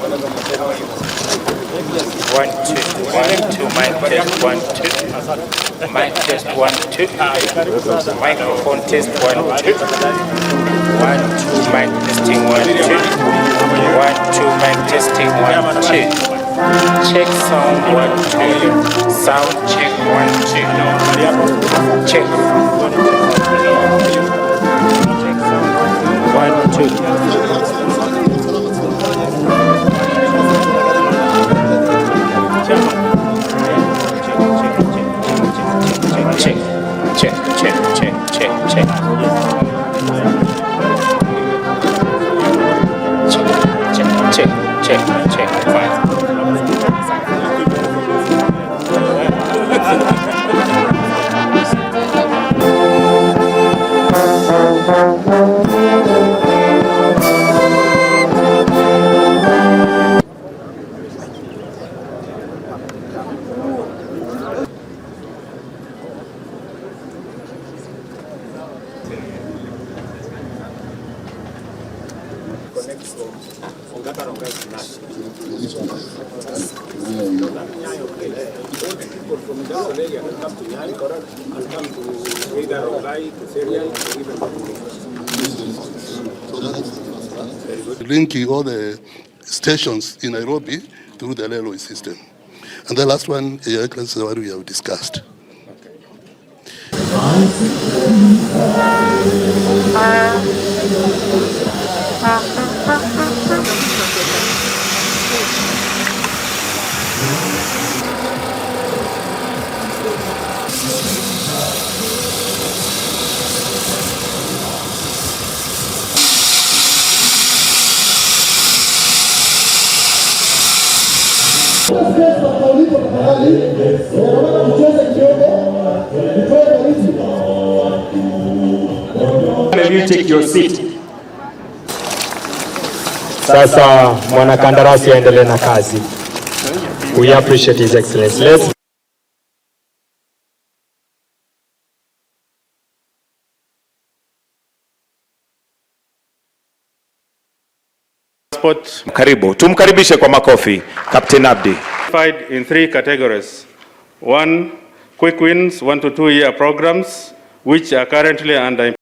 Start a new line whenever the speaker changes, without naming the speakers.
1, 2, 1, 2, mic test 1, 2. Mic test 1, 2. Microphone test 1, 2. 1, 2, mic testing 1, 2. 1, 2, mic testing 1, 2. Check sound 1, 2. Sound check 1, 2. Check. 1, 2.
Linking all the stations in Nairobi through the railway system. And the last one, Your Excellency, is what we have discussed.
You take your seat. Sasa mwanakandarasi aendelee na kazi. We appreciate His Excellency. Let's
Karibu. Tumkaribishe kwa makofi Captain Abdi.
In 3 categories. 1, quick wins, 1 to 2 year programs which are currently under